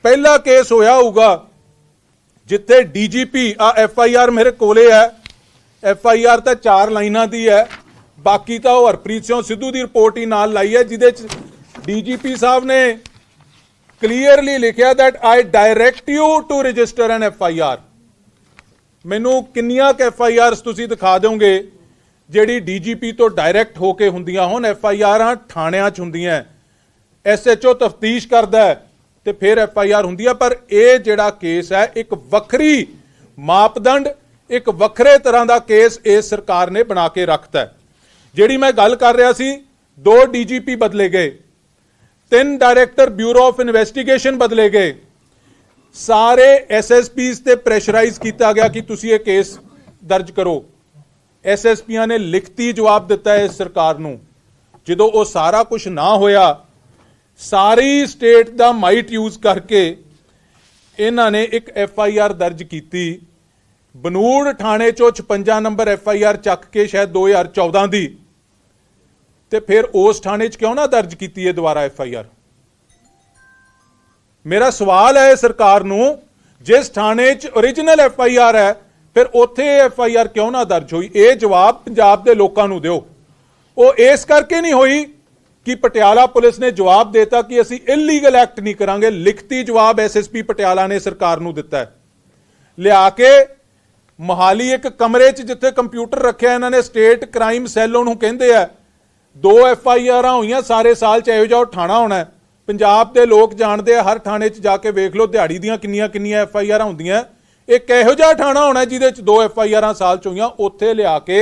पहला केस होया होगा जिथे डीजीपी FIR मेरे कोले है। FIR तो 4 लाइनां दी है, बाकी तो हरप्रीत सिंह सिद्धू की रिपोर्ट ही नाल लाई है जिहदे डीजीपी साहब ने क्लीयरली लिखिया that I direct you to register an FIR। मैनू किन्नियां FIRs तुसीं दिखा दोगे जिहड़ी DGP तो डायरैक्ट होके हुंदियां होण। FIR थाणियां च हुंदियां, SHO तफ्तीश करदा है ते फिर FIR हुंदी है। पर यह जिहड़ा केस है एक वखरी मापदंड, एक वखरे तरह का केस इस सरकार ने बना के रखता है। जिहड़ी मैं गल कर रहा सी, 2 DGP बदले गए, 3 डायरैक्टर ब्यूरो ऑफ इन्वेस्टिगेशन बदले गए, सारे SSPs ते प्रेशराइज किया गया कि तुसीं ये केस दर्ज करो। SSPs ने लिखती जवाब दिता है इस सरकार नूं। जदों वो सारा कुछ ना होया, सारी स्टेट का माइट यूज करके इन्हां ने एक FIR दर्ज की। बनूड़ थाने चो 56 नंबर FIR चक के शायद 2014 की, ते फिर उस थाने च क्यों ना दर्ज की है दोबारा FIR। मेरा सवाल है सरकार नूं, जिस थाने च ओरिजिनल FIR है फिर उत्थे FIR क्यों ना दर्ज हुई? ये जवाब पंजाब के लोगों नूं दिओ। वो इस करके नहीं हुई कि पटियाला पुलिस ने जवाब देता कि असी इलीगल एक्ट नहीं करांगे। लिखती जवाब SSP पटियाला ने सरकार नूं दिता है। लिया के मोहाली एक कमरे च जिथे कंप्यूटर रखे इन्होंने स्टेट क्राइम सैल उन्होंने कहते हैं 2 FIR हुई सारे साल च, इहो जिहा थाना होना है। पंजाब के लोग जानते हैं, हर थाने च जाके वेख लो दिहाड़ी दियां किन्नियां किन्नियां FIR होंदियां। एक इहो जिहा थाना होना जिहदे च 2 FIR साल च होईयां। उत्थे लिया के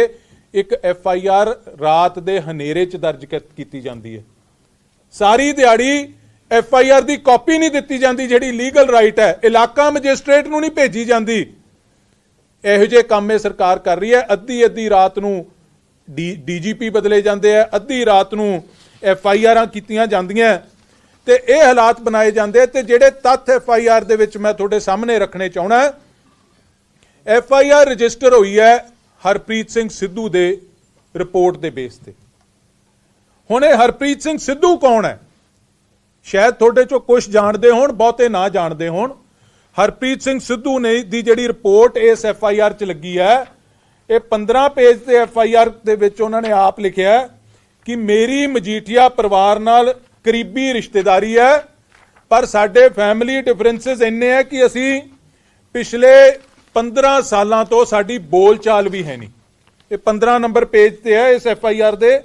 एक FIR रात दे हनेरे च दर्ज की जाती है। सारी दिहाड़ी FIR की कॉपी नहीं दी जाती जिहड़ी लीगल राइट है, इलाका मजिस्ट्रेट नूं नहीं भेजी जाती। इहो जिहे काम ये सरकार कर रही है। अद्धी अद्धी रात नूं DGP बदले जाते हैं, अद्धी रात नूं FIR कीतियां जांदियां ते ये हालात बनाए जाते हैं। ते जिहड़े तत्थ FIR दे विच मैं तुहाडे सामने रखने चाहुंदा, FIR रजिस्टर हुई है हरप्रीत सिंह सिद्धू दे रिपोर्ट के बेस ते। हुण ये हरप्रीत सिंह सिद्धू कौन है? शायद तुहाडे चों कुछ जानते होण, बहुते ना जानते होण। हरप्रीत सिंह सिद्धू ने दी जिहड़ी रिपोर्ट इस FIR च लगी है, ये 15 पेज के FIR दे विच उन्होंने आप लिखिया कि मेरी मजीठिया परिवार नाल करीबी रिश्तेदारी है, पर साडे फैमिली डिफरेंसिस इन्ने है कि असी पिछले 15 सालों तो साडी बोलचाल भी है नहीं। ये 15 नंबर पेज ते है इस FIR दे,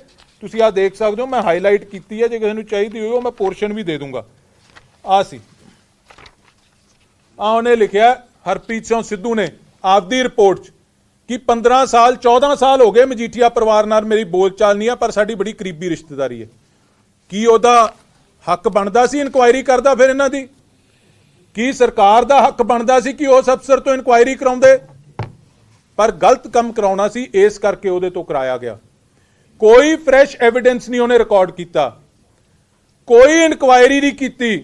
तुसीं आ देख सकते हो। मैं हाईलाइट की है, जे किसी नूं चाहिदी हो मैं पोर्शन भी दे दूंगा। उन्हें लिखा हरप्रीत सिंह सिद्धू ने आपकी रिपोर्ट कि 15 साल 14 साल हो गए मजीठिया परिवार नाल मेरी बोलचाल नहीं है, पर साडी बड़ी करीबी रिश्तेदारी है। की उहदा हक बनता सी इनकुआयरी करदा फिर इन्हां दी? की सरकार दा हक बनता सी कि उस अफसर तो इनकुआयरी कराउंदे? पर गलत काम कराउणा सी, इस करके उहदे तो कराया गया। कोई फ्रैश एविडेंस नहीं उन्हें रिकॉर्ड किया, कोई इनकुआयरी नहीं की,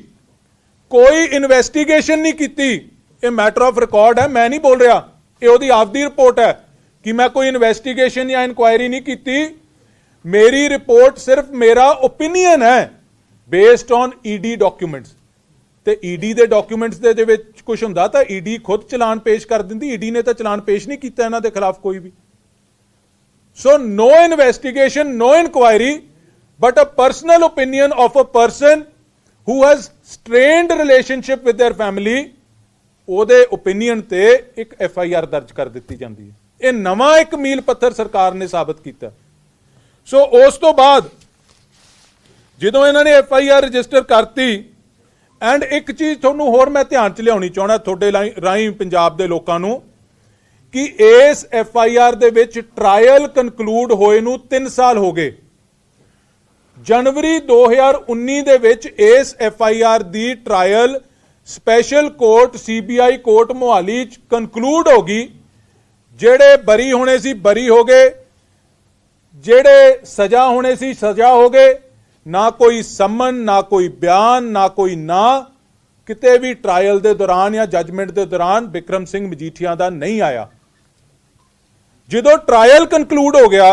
कोई इन्वेस्टिगेशन नहीं की। ये मैटर ऑफ रिकॉर्ड है, मैं नहीं बोल रहा, ये उहदी आपदी रिपोर्ट है कि मैं कोई इन्वेस्टिगेशन या इंक्वायरी नहीं की। मेरी रिपोर्ट सिर्फ मेरा ओपीनियन है बेस्ड ऑन ED डॉक्यूमेंट्स। ते ED दे डॉक्यूमेंट्स दे विच कुछ हुंदा तां ED खुद चलान पेश कर दिंदी। ED ने तो चलान पेश नहीं किया इन्हां दे खिलाफ कोई भी। So no investigation, no inquiry, but a personal opinion of a person who has strained relationship with their family, ਉਹਦੇ ओपीनियन ते एक FIR दर्ज कर दी जाती है। यह नवा एक मील पत्थर सरकार ने साबित किया। सो उस तो बाद जो इन्होंने FIR रजिस्टर करती, एंड एक चीज थोनू होर मैं ध्यान च लियाउणी चाहना थोड़े राही पंजाब के लोगों को, कि इस FIR दे विच ट्रायल कंकलूड होए नू 3 साल हो गए। जनवरी 2019 दे विच इस FIR दी trial special court CBI court Mohali conclude होगी। जेड़े बरी होने सी बरी हो गए, जेड़े सजा होने सी सजा हो गए। ना कोई समन, ना कोई बयान, ना कोई ना किते भी ट्रायल दे दौरान या जजमेंट दे दौरान बिक्रम सिंह मजीठिया दा नहीं आया। जो ट्रायल कंकलूड हो गया,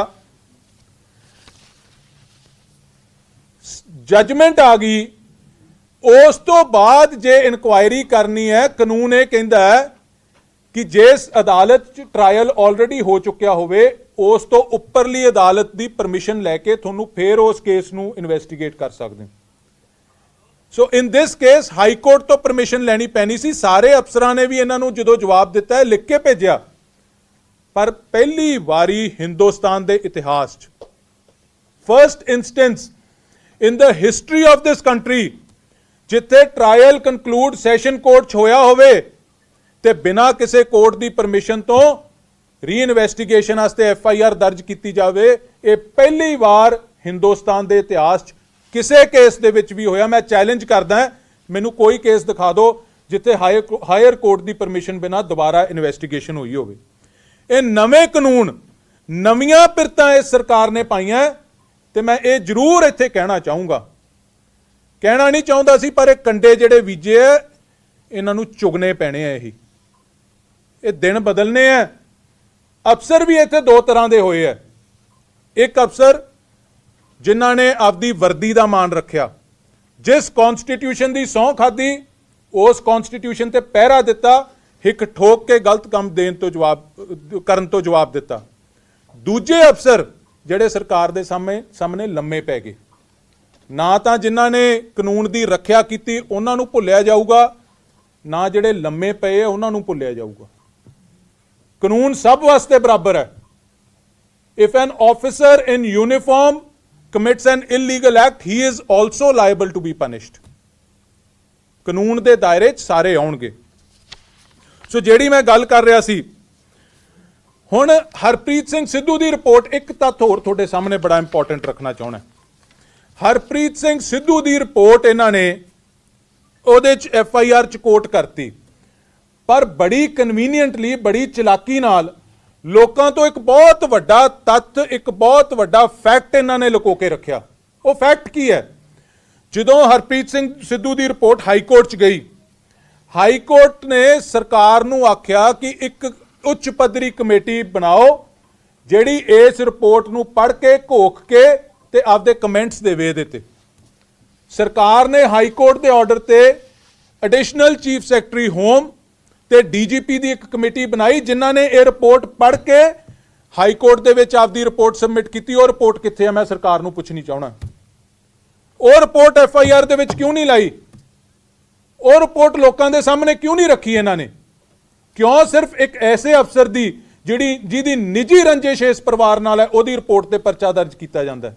जजमेंट आ गई, ਉਸ ਤੋਂ ਬਾਅਦ ਜੇ ਇਨਕੁਆਇਰੀ ਕਰਨੀ ਹੈ, ਕਾਨੂੰਨ ਇਹ ਕਹਿੰਦਾ ਹੈ ਕਿ ਜਿਸ ਅਦਾਲਤ 'ਚ ਟ੍ਰਾਇਲ ਆਲਰੇਡੀ ਹੋ ਚੁੱਕਿਆ ਹੋਵੇ ਉਸ ਤੋਂ ਉੱਪਰਲੀ ਅਦਾਲਤ ਦੀ ਪਰਮਿਸ਼ਨ ਲੈ ਕੇ ਤੁਹਾਨੂੰ ਫੇਰ ਉਸ ਕੇਸ ਨੂੰ ਇਨਵੈਸਟੀਗੇਟ ਕਰ ਸਕਦੇ ਹੋ। ਸੋ ਇਨ ਦਿਸ ਕੇਸ ਹਾਈ ਕੋਰਟ ਤੋਂ ਪਰਮਿਸ਼ਨ ਲੈਣੀ ਪੈਣੀ ਸੀ। ਸਾਰੇ ਅਫਸਰਾਂ ਨੇ ਵੀ ਇਹਨਾਂ ਨੂੰ ਜਦੋਂ ਜਵਾਬ ਦਿੱਤਾ ਹੈ ਲਿਖ ਕੇ ਭੇਜਿਆ, ਪਰ ਪਹਿਲੀ ਵਾਰੀ ਹਿੰਦੁਸਤਾਨ ਦੇ ਇਤਿਹਾਸ 'ਚ first instance in the history of this country ਜਿੱਥੇ ਟ੍ਰਾਇਲ ਕੰਕਲੂਡ ਸੈਸ਼ਨ ਕੋਰਟ 'ਚ ਹੋਇਆ ਹੋਵੇ ਤੇ ਬਿਨਾਂ ਕਿਸੇ ਕੋਰਟ ਦੀ ਪਰਮਿਸ਼ਨ ਤੋਂ ਰੀਇਨਵੈਸਟੀਗੇਸ਼ਨ ਵਾਸਤੇ FIR ਦਰਜ ਕੀਤੀ ਜਾਵੇ, ਇਹ ਪਹਿਲੀ ਵਾਰ ਹਿੰਦੁਸਤਾਨ ਦੇ ਇਤਿਹਾਸ 'ਚ ਕਿਸੇ ਕੇਸ ਦੇ ਵਿੱਚ ਵੀ ਹੋਇਆ। ਮੈਂ ਚੈਲੰਜ ਕਰਦਾ, ਮੈਨੂੰ ਕੋਈ ਕੇਸ ਦਿਖਾ ਦਿਓ ਜਿੱਥੇ ਹਾਇਰ ਕੋਰਟ ਦੀ ਪਰਮਿਸ਼ਨ ਬਿਨਾਂ ਦੁਬਾਰਾ ਇਨਵੈਸਟੀਗੇਸ਼ਨ ਹੋਈ ਹੋਵੇ। ਇਹ ਨਵੇਂ ਕਾਨੂੰਨ, ਨਵੀਆਂ ਪਿਰਤਾਂ ਇਸ ਸਰਕਾਰ ਨੇ ਪਾਈਆਂ ਤੇ ਮੈਂ ਇਹ ਜ਼ਰੂਰ ਇੱਥੇ ਕਹਿਣਾ ਚਾਹੂੰਗਾ, ਕਹਿਣਾ ਨਹੀਂ ਚਾਹੁੰਦਾ ਸੀ, ਪਰ ਇਹ ਕੰਡੇ ਜਿਹੜੇ ਬੀਜੇ ਆ ਇਹਨਾਂ ਨੂੰ ਚੁਗਣੇ ਪੈਣੇ ਆ। ਇਹ ਦਿਨ ਬਦਲਨੇ ਆ। ਅਫਸਰ ਵੀ ਇੱਥੇ ਦੋ ਤਰ੍ਹਾਂ ਦੇ ਹੋਏ ਆ। ਇੱਕ ਅਫਸਰ ਜਿਨ੍ਹਾਂ ਨੇ ਆਪਦੀ ਵਰਦੀ ਦਾ ਮਾਣ ਰੱਖਿਆ, ਜਿਸ ਕਨਸਟੀਟਿਊਸ਼ਨ ਦੀ ਸਹੁੰ ਖਾਧੀ ਉਸ ਕਨਸਟੀਟਿਊਸ਼ਨ ਤੇ ਪਹਿਰਾ ਦਿੱਤਾ, ਹਿੱਕ ਠੋਕ ਕੇ ਗਲਤ ਕੰਮ ਕਰਨ ਤੋਂ ਜਵਾਬ ਦਿੱਤਾ। ਦੂਜੇ ਅਫਸਰ ਜਿਹੜੇ ਸਰਕਾਰ ਦੇ ਸਾਹਮਣੇ ਲੰਮੇ ਪੈ ਗਏ। ਨਾ ਤਾਂ ਜਿਨ੍ਹਾਂ ਨੇ ਕਾਨੂੰਨ ਦੀ ਰੱਖਿਆ ਕੀਤੀ ਉਹਨਾਂ ਨੂੰ ਭੁੱਲਿਆ ਜਾਊਗਾ, ਨਾ ਜਿਹੜੇ ਲੰਮੇ ਪਏ ਉਹਨਾਂ ਨੂੰ ਭੁੱਲਿਆ ਜਾਊਗਾ। ਕਾਨੂੰਨ ਸਭ ਵਾਸਤੇ ਬਰਾਬਰ ਹੈ। If N officer in uniform commits an illegal act, he is also liable to be punished. ਕਾਨੂੰਨ ਦੇ ਦਾਇਰੇ 'ਚ ਸਾਰੇ ਆਉਣਗੇ। ਸੋ ਜਿਹੜੀ ਮੈਂ ਗੱਲ ਕਰ ਰਿਹਾ ਸੀ, ਹੁਣ ਹਰਪ੍ਰੀਤ ਸਿੰਘ ਸਿੱਧੂ ਦੀ ਰਿਪੋਰਟ, ਇੱਕ ਤੱਥ ਹੋਰ ਤੁਹਾਡੇ ਸਾਹਮਣੇ ਬੜਾ ਇੰਪੋਰਟੈਂਟ ਰੱਖਣਾ ਚਾਹੁੰਦਾ। ਹਰਪ੍ਰੀਤ ਸਿੰਘ ਸਿੱਧੂ ਦੀ ਰਿਪੋਰਟ ਇਹਨਾਂ ਨੇ ਉਹਦੇ 'ਚ FIR 'ਚ ਕੋਟ ਕਰਤੀ, ਪਰ ਬੜੀ ਕਨਵੀਨੀਐਂਟਲੀ, ਬੜੀ ਚਲਾਕੀ ਨਾਲ ਲੋਕਾਂ ਤੋਂ ਇੱਕ ਬਹੁਤ ਵੱਡਾ ਤੱਥ, ਇੱਕ ਬਹੁਤ ਵੱਡਾ ਫੈਕਟ ਇਹਨਾਂ ਨੇ ਲੁਕੋ ਕੇ ਰੱਖਿਆ। ਉਹ ਫੈਕਟ ਕੀ ਹੈ? ਜਦੋਂ ਹਰਪ੍ਰੀਤ ਸਿੰਘ ਸਿੱਧੂ ਦੀ ਰਿਪੋਰਟ ਹਾਈ ਕੋਰਟ 'ਚ ਗਈ, ਹਾਈ ਕੋਰਟ ਨੇ ਸਰਕਾਰ ਨੂੰ ਆਖਿਆ ਕਿ ਇੱਕ ਉੱਚ ਪੱਧਰੀ ਕਮੇਟੀ ਬਣਾਓ ਜਿਹੜੀ ਇਸ ਰਿਪੋਰਟ ਨੂੰ ਪੜ੍ਹ ਕੇ, ਘੋਖ ਕੇ ਤੇ ਆਪਦੇ ਕਮੈਂਟਸ ਦੇਵੇ ਇਹਦੇ ਤੇ। ਸਰਕਾਰ ਨੇ ਹਾਈ ਕੋਰਟ ਦੇ ਆਰਡਰ ਤੇ ਐਡੀਸ਼ਨਲ ਚੀਫ ਸੈਕਟਰੀ ਹੋਮ ਤੇ DGP ਦੀ ਇੱਕ ਕਮੇਟੀ ਬਣਾਈ ਜਿਨ੍ਹਾਂ ਨੇ ਇਹ ਰਿਪੋਰਟ ਪੜ੍ਹ ਕੇ ਹਾਈ ਕੋਰਟ ਦੇ ਵਿੱਚ ਆਪਦੀ ਰਿਪੋਰਟ ਸਬਮਿਟ ਕੀਤੀ। ਉਹ ਰਿਪੋਰਟ ਕਿੱਥੇ ਹੈ? ਮੈਂ ਸਰਕਾਰ ਨੂੰ ਪੁੱਛਣੀ ਚਾਹਣਾ। ਉਹ ਰਿਪੋਰਟ FIR ਦੇ ਵਿੱਚ ਕਿਉਂ ਨਹੀਂ ਲਾਈ? ਉਹ ਰਿਪੋਰਟ ਲੋਕਾਂ ਦੇ ਸਾਹਮਣੇ ਕਿਉਂ ਨਹੀਂ ਰੱਖੀ ਇਹਨਾਂ ਨੇ? ਕਿਉਂ ਸਿਰਫ ਇੱਕ ਐਸੇ ਅਫਸਰ ਦੀ ਜਿਹਦੀ ਨਿੱਜੀ ਰੰਜਿਸ਼ ਇਸ ਪਰਿਵਾਰ ਨਾਲ ਹੈ ਉਹਦੀ ਰਿਪੋਰਟ ਤੇ ਪਰਚਾ ਦਰਜ ਕੀਤਾ ਜਾਂਦਾ ਹੈ?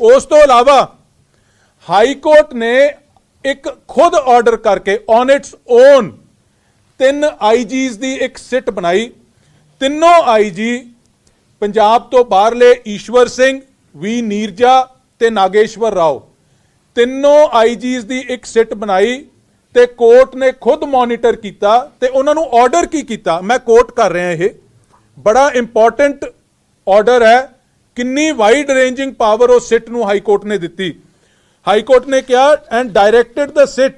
ਉਸ ਤੋਂ ਇਲਾਵਾ ਹਾਈ ਕੋਰਟ ਨੇ ਇੱਕ ਖੁਦ ਆਰਡਰ ਕਰਕੇ ਔਨ ਇਟਸ ਓਨ 3 IGs ਦੀ ਇੱਕ ਸਿੱਟ ਬਣਾਈ। ਤਿੰਨੋਂ IG ਪੰਜਾਬ ਤੋਂ ਬਾਹਰਲੇ ਈਸ਼ਵਰ ਸਿੰਘ, ਵੀ ਨੀਰਜਾ ਤੇ ਨਾਗੇਸ਼ਵਰ ਰਾਓ, ਤਿੰਨੋਂ IGs ਦੀ ਇੱਕ ਸਿੱਟ ਬਣਾਈ ਤੇ ਕੋਰਟ ਨੇ ਖੁਦ ਮੋਨੀਟਰ ਕੀਤਾ ਤੇ ਉਹਨਾਂ ਨੂੰ ਆਰਡਰ ਕੀ ਕੀਤਾ, ਮੈਂ ਕੋਟ ਕਰ ਰਿਹਾ, ਇਹ ਬੜਾ ਇੰਪੋਰਟੈਂਟ ਆਰਡਰ ਹੈ। ਕਿੰਨੀ ਵਾਈਡ ਰੇਂਜਿੰਗ ਪਾਵਰ ਉਸ ਸਿੱਟ ਨੂੰ ਹਾਈ ਕੋਰਟ ਨੇ ਦਿੱਤੀ। ਹਾਈ ਕੋਰਟ ਨੇ ਕਿਹਾ and directed the SIT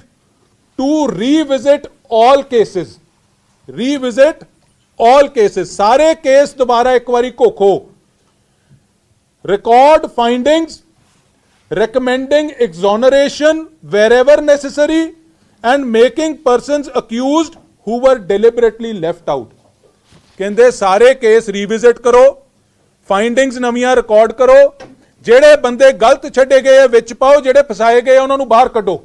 to revisit all cases, revisit all cases, ਸਾਰੇ ਕੇਸ ਦੁਬਾਰਾ ਇੱਕ ਵਾਰੀ ਘੋਖੋ, record findings, recommending exoneration wherever necessary and making persons accused who were deliberately left out। ਕਹਿੰਦੇ ਸਾਰੇ ਕੇਸ ਰੀਵਿਜ਼ਿਟ ਕਰੋ, findings ਨਵੀਆਂ ਰਿਕਾਰਡ ਕਰੋ, ਜਿਹੜੇ ਬੰਦੇ ਗਲਤ ਛੱਡੇ ਗਏ ਵਿੱਚ ਪਾਓ, ਜਿਹੜੇ ਫਸਾਏ ਗਏ ਉਹਨਾਂ ਨੂੰ ਬਾਹਰ ਕੱਢੋ।